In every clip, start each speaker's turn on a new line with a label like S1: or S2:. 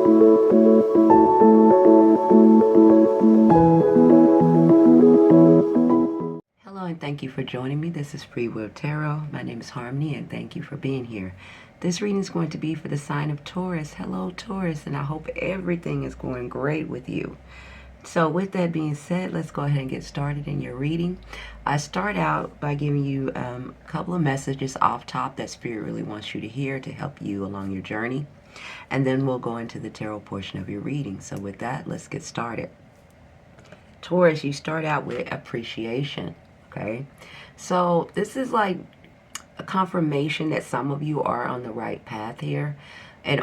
S1: Hello and thank you for joining me. This is Freewill Tarot. My name is Harmony and thank you for being here. This reading is going to be for the sign of Taurus. Hello Taurus, and I hope everything is going great with you. So with that being said, let's go ahead and get started in your reading. I start out by giving you a couple of messages off top that Spirit really wants you to hear to help you along your journey. And then we'll go into the tarot portion of your reading. So with that, let's get started. Taurus, you start out with appreciation. Okay, so this is like a confirmation that some of you are on the right path here. And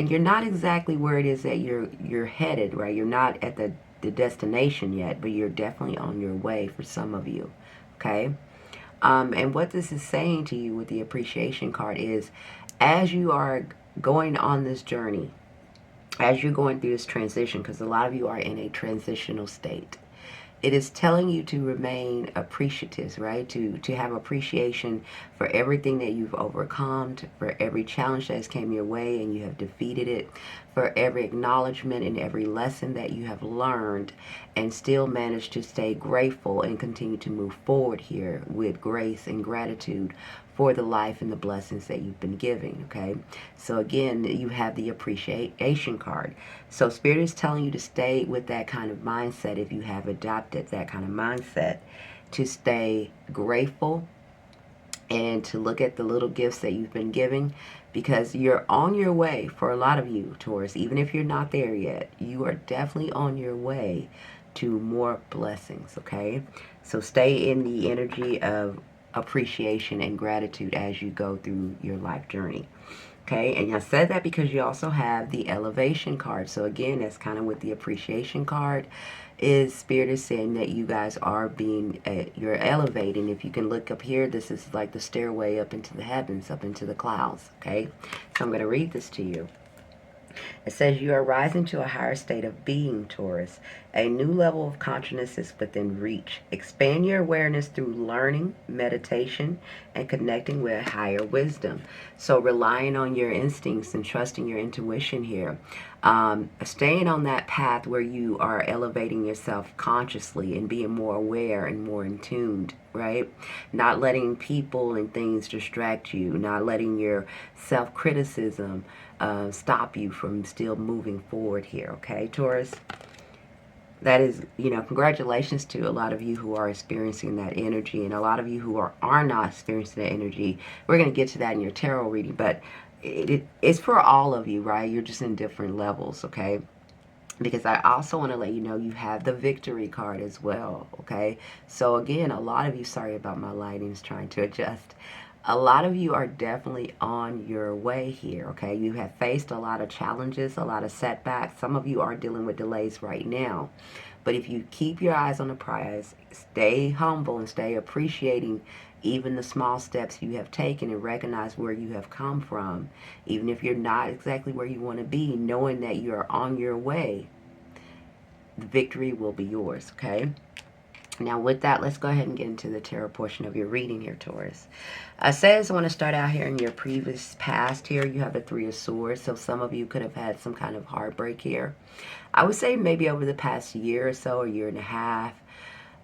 S1: you're not exactly where it is that you're headed, right? You're not at the destination yet, but you're definitely on your way for some of you. Okay, and what this is saying to you with the appreciation card is, as you are going on this journey, as you're going through this transition, because a lot of you are in a transitional state, it is telling you to remain appreciative, right? To have appreciation for everything that you've overcome, for every challenge that has came your way and you have defeated it, for every acknowledgement and every lesson that you have learned, and still manage to stay grateful and continue to move forward here with grace and gratitude for the life and the blessings that you've been giving. Okay, so again, you have the appreciation card. So Spirit is telling you to stay with that kind of mindset. If you have adopted that kind of mindset, to stay grateful and to look at the little gifts that you've been giving, because you're on your way. For a lot of you, Taurus, even if you're not there yet, you are definitely on your way to more blessings. Okay, so stay in the energy of appreciation and gratitude as you go through your life journey. Okay, and I said that because you also have the elevation card. So again, that's kind of with the appreciation card, is Spirit is saying that you guys are being, you're elevating. If you can look up here, this is like the stairway up into the heavens, up into the clouds. Okay, so I'm going to read this to you. It says you are rising to a higher state of being, Taurus. A new level of consciousness is within reach. Expand your awareness through learning, meditation, and connecting with higher wisdom. So relying on your instincts and trusting your intuition here. Staying on that path where you are elevating yourself consciously and being more aware and more in tuned, right? Not letting people and things distract you. Not letting your self-criticism stop you from still moving forward here. Okay, Taurus? That is, congratulations to a lot of you who are experiencing that energy, and a lot of you who are not experiencing that energy. We're going to get to that in your tarot reading, but it's for all of you, right? You're just in different levels, okay? Because I also want to let you know you have the victory card as well, okay? So again, a lot of you, sorry about my lighting, is trying to adjust. A lot of you are definitely on your way here, okay? You have faced a lot of challenges, a lot of setbacks. Some of you are dealing with delays right now. But if you keep your eyes on the prize, stay humble and stay appreciating even the small steps you have taken, and recognize where you have come from, even if you're not exactly where you want to be, knowing that you are on your way, the victory will be yours, okay? Now with that, let's go ahead and get into the tarot portion of your reading here, Taurus. I want to start out here in your previous past here. You have the Three of Swords, so some of you could have had some kind of heartbreak here. I would say maybe over the past year or so, a year and a half,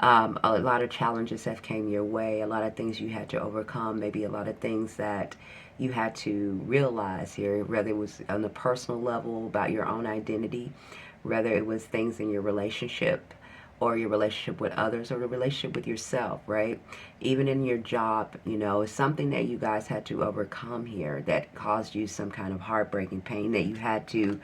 S1: a lot of challenges have came your way, a lot of things you had to overcome, maybe a lot of things that you had to realize here, whether it was on the personal level about your own identity, whether it was things in your relationship, or your relationship with others, or the relationship with yourself, right? Even in your job, it's something that you guys had to overcome here that caused you some kind of heartbreaking pain that you had to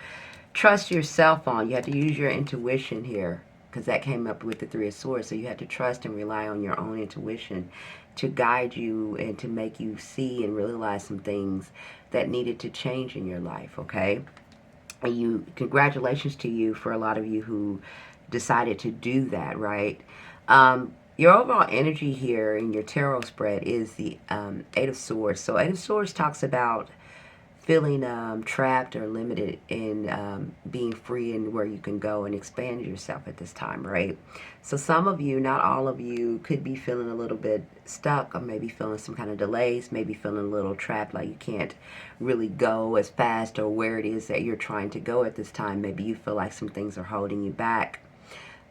S1: trust yourself on. You had to use your intuition here, because that came up with the Three of Swords. So you had to trust and rely on your own intuition to guide you and to make you see and realize some things that needed to change in your life, okay? And congratulations to you for a lot of you who decided to do that, right? Your overall energy here in your tarot spread is the Eight of Swords. So Eight of Swords talks about feeling trapped or limited in being free and where you can go and expand yourself at this time, right? So some of you, not all of you, could be feeling a little bit stuck, or maybe feeling some kind of delays, maybe feeling a little trapped, like you can't really go as fast or where it is that you're trying to go at this time. Maybe you feel like some things are holding you back.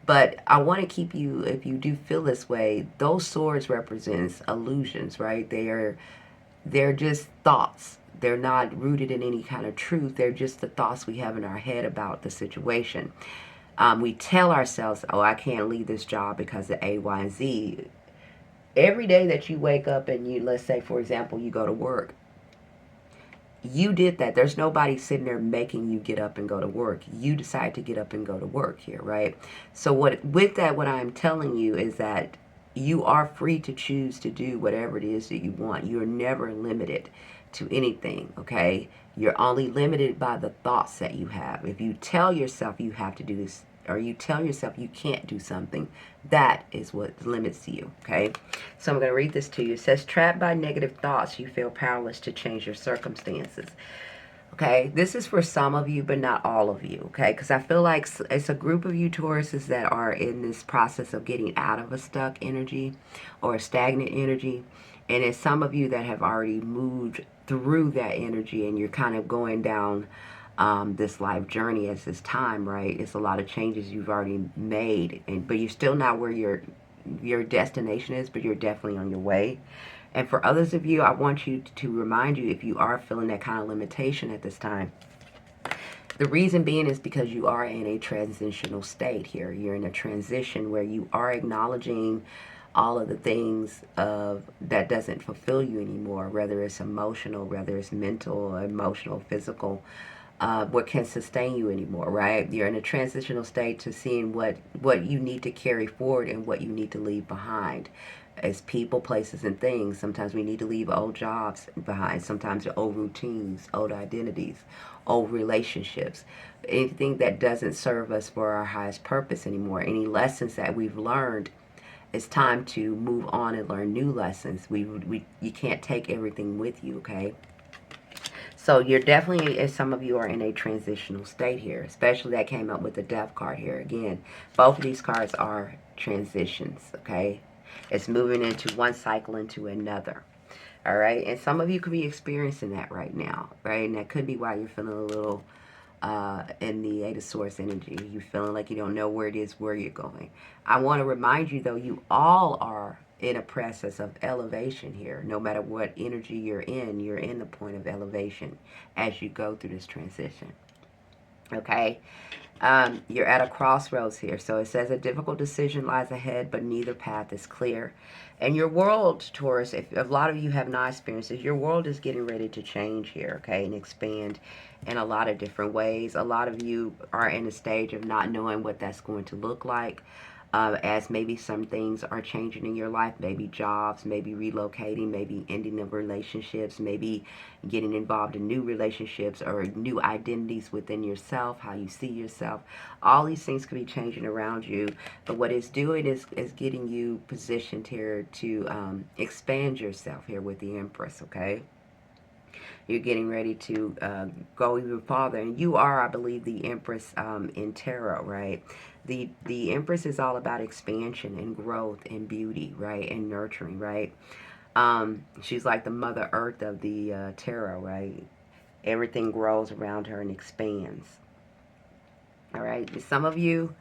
S1: But I want to keep you, if you do feel this way, those swords represents illusions, right? They're just thoughts. They're not rooted in any kind of truth. They're just the thoughts we have in our head about the situation. We tell ourselves, oh, I can't leave this job because of A, Y, and Z. Every day that you wake up and you, let's say, for example, you go to work, you did that. There's nobody sitting there making you get up and go to work. You decide to get up and go to work here, right? So with that, what I'm telling you is that you are free to choose to do whatever it is that you want. You're never limited to anything, okay? You're only limited by the thoughts that you have. If you tell yourself you have to do this, or you tell yourself you can't do something, that is what limits you, okay? So I'm going to read this to you. It says, trapped by negative thoughts, you feel powerless to change your circumstances. Okay, this is for some of you, but not all of you, okay? Because I feel like it's a group of you Tauruses that are in this process of getting out of a stuck energy or a stagnant energy. And it's some of you that have already moved through that energy and you're kind of going down this life journey as this time, right? It's a lot of changes you've already made, but you're still not where your destination is, but you're definitely on your way. And for others of you, I want you to remind you, if you are feeling that kind of limitation at this time, the reason being is because you are in a transitional state here. You're in a transition where you are acknowledging all of the things that doesn't fulfill you anymore, whether it's emotional, whether it's mental, emotional, physical, what can sustain you anymore, right? You're in a transitional state to seeing what you need to carry forward and what you need to leave behind as people, places, and things. Sometimes we need to leave old jobs behind. Sometimes old routines, old identities, old relationships, anything that doesn't serve us for our highest purpose anymore. Any lessons that we've learned, it's time to move on and learn new lessons. You can't take everything with you, okay? So you're definitely, as some of you are in a transitional state here, especially that came up with the Death card here. Again, both of these cards are transitions, okay? It's moving into one cycle into another, all right? And some of you could be experiencing that right now, right? And that could be why you're feeling a little in the Eight of Swords energy. You're feeling like you don't know where it is, where you're going. I want to remind you, though, you all are in a process of elevation here. No matter what energy you're in the point of elevation as you go through this transition. Okay? You're at a crossroads here. So it says a difficult decision lies ahead, but neither path is clear. And your world, Taurus, if a lot of you have not experienced this, your world is getting ready to change here, okay, and expand in a lot of different ways. A lot of you are in a stage of not knowing what that's going to look like. As maybe some things are changing in your life, maybe jobs, maybe relocating, maybe ending of relationships, maybe getting involved in new relationships or new identities within yourself, how you see yourself. All these things could be changing around you, but what it's doing is getting you positioned here to expand yourself here with the Empress, okay? You're getting ready to go even farther. And you are, I believe, the Empress in tarot, right? The Empress is all about expansion and growth and beauty, right? And nurturing, right? She's like the Mother Earth of the tarot, right? Everything grows around her and expands. All right? Some of you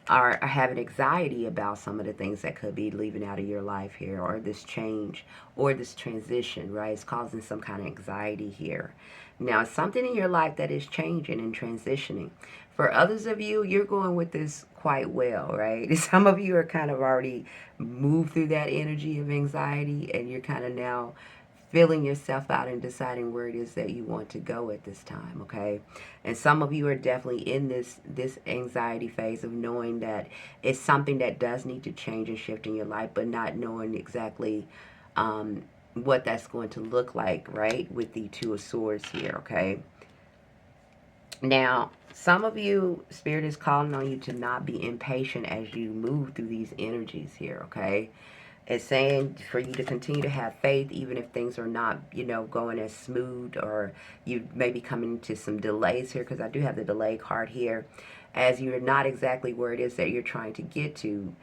S1: are having anxiety about some of the things that could be leaving out of your life here, or this change or this transition, right? It's causing some kind of anxiety here. Now, it's something in your life that is changing and transitioning. For others of you, you're going with this quite well, right? Some of you are kind of already moved through that energy of anxiety, and you're kind of now feeling yourself out and deciding where it is that you want to go at this time, okay? And some of you are definitely in this anxiety phase of knowing that it's something that does need to change and shift in your life, but not knowing exactly what that's going to look like, right? With the Two of Swords here, okay? Now, some of you, Spirit is calling on you to not be impatient as you move through these energies here, okay? It's saying for you to continue to have faith, even if things are not, going as smooth, or you may be coming into some delays here, because I do have the delay card here. As you're not exactly where it is that you're trying to get to,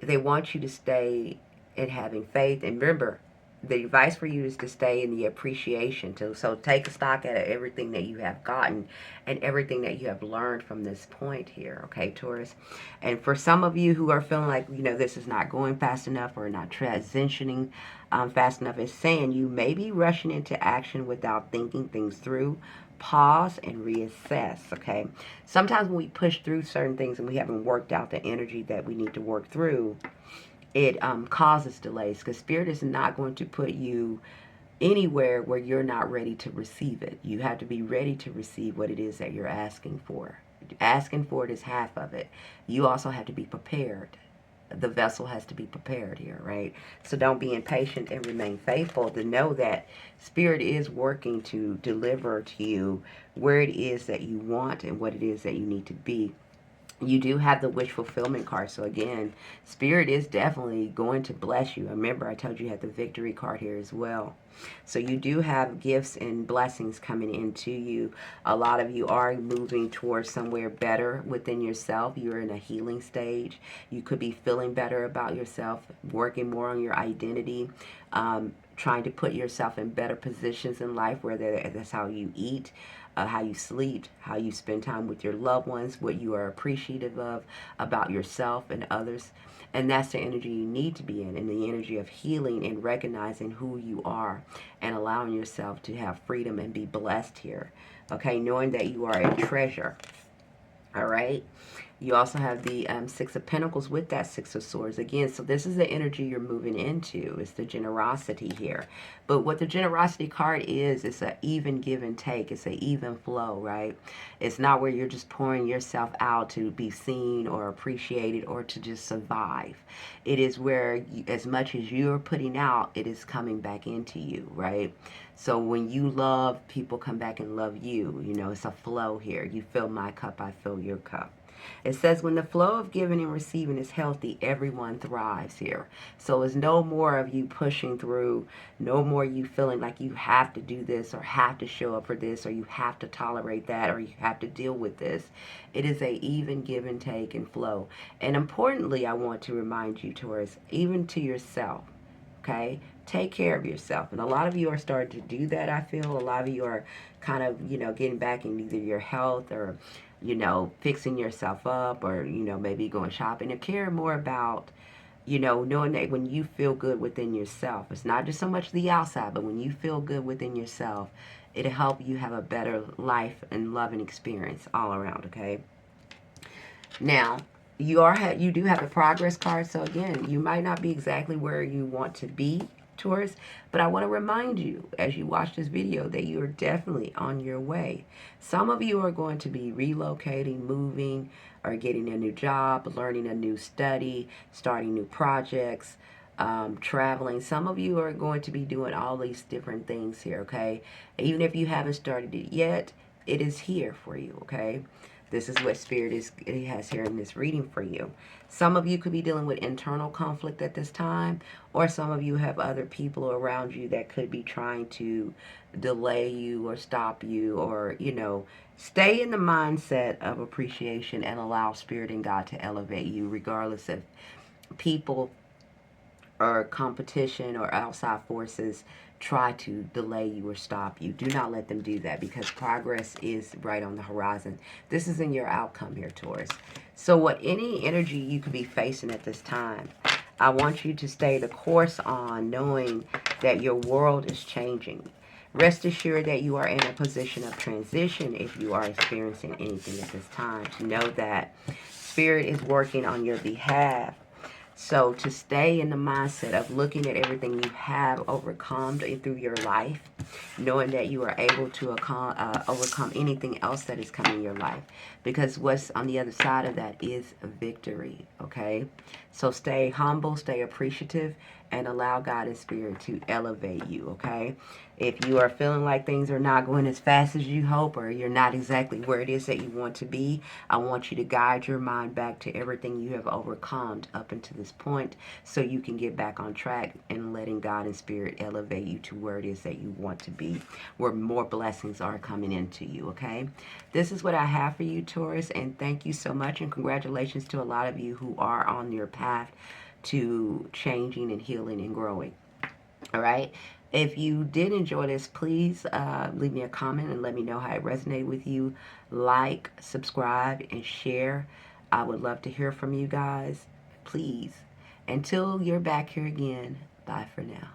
S1: they want you to stay in having faith. And remember, the advice for you is to stay in the appreciation too. So take stock at everything that you have gotten and everything that you have learned from this point here, okay, Taurus? And for some of you who are feeling like, this is not going fast enough or not transitioning fast enough, it's saying you may be rushing into action without thinking things through. Pause and reassess, okay? Sometimes when we push through certain things and we haven't worked out the energy that we need to work through, it causes delays, because Spirit is not going to put you anywhere where you're not ready to receive it. You have to be ready to receive what it is that you're asking for. Asking for it is half of it. You also have to be prepared. The vessel has to be prepared here, right? So don't be impatient and remain faithful to know that Spirit is working to deliver to you where it is that you want and what it is that you need to be. You do have the wish fulfillment card. So again, Spirit is definitely going to bless you. Remember, I told you had the victory card here as well. So you do have gifts and blessings coming into you. A lot of you are moving towards somewhere better within yourself. You're in a healing stage. You could be feeling better about yourself, working more on your identity, trying to put yourself in better positions in life, whether that's how you eat, how you sleep, how you spend time with your loved ones, what you are appreciative of about yourself and others. And that's the energy you need to be in, and the energy of healing and recognizing who you are and allowing yourself to have freedom and be blessed here. Okay, knowing that you are a treasure. All right. You also have the Six of Pentacles with that Six of Swords. Again, so this is the energy you're moving into. It's the generosity here. But what the generosity card is, it's an even give and take. It's an even flow, right? It's not where you're just pouring yourself out to be seen or appreciated or to just survive. It is where, as much as you're putting out, it is coming back into you, right? So when you love, people come back and love you. It's a flow here. You fill my cup, I fill your cup. It says when the flow of giving and receiving is healthy, everyone thrives here. So it's no more of you pushing through, no more you feeling like you have to do this or have to show up for this or you have to tolerate that or you have to deal with this. It is a even give and take and flow. And importantly, I want to remind you, Taurus, even to yourself, okay? Take care of yourself. And a lot of you are starting to do that, I feel. A lot of you are kind of, getting back in either your health or fixing yourself up or, maybe going shopping, and care more about, knowing that when you feel good within yourself, it's not just so much the outside, but when you feel good within yourself, it'll help you have a better life and loving experience all around, okay? Now, you do have the progress card, so again, you might not be exactly where you want to be, Taurus, but I want to remind you as you watch this video that you are definitely on your way. Some of you are going to be relocating, moving, or getting a new job, learning a new study, starting new projects, traveling. Some of you are going to be doing all these different things here, okay? Even if you haven't started it yet, it is here for you, okay? This is what Spirit has here in this reading for you. Some of you could be dealing with internal conflict at this time, or some of you have other people around you that could be trying to delay you or stop you or, stay in the mindset of appreciation and allow Spirit and God to elevate you regardless of people or competition or outside forces try to delay you or stop you. Do not let them do that, because progress is right on the horizon. This is in your outcome here, Taurus. So what any energy you could be facing at this time, I want you to stay the course on, knowing that your world is changing. Rest assured that you are in a position of transition if you are experiencing anything at this time. To know that Spirit is working on your behalf. So to stay in the mindset of looking at everything you have overcome through your life, knowing that you are able to overcome anything else that is coming in your life. Because what's on the other side of that is victory, okay? So stay humble, stay appreciative, and allow God and Spirit to elevate you, okay? If you are feeling like things are not going as fast as you hope, or you're not exactly where it is that you want to be, I want you to guide your mind back to everything you have overcome up until this point, so you can get back on track and letting God and Spirit elevate you to where it is that you want to be, where more blessings are coming into you, okay? This is what I have for you, Taurus, and thank you so much, and congratulations to a lot of you who are on your path to changing and healing and growing. All right. If you did enjoy this, please leave me a comment and let me know how it resonated with you. Like, subscribe, and share. I would love to hear from you guys. Please. Until you're back here again, bye for now.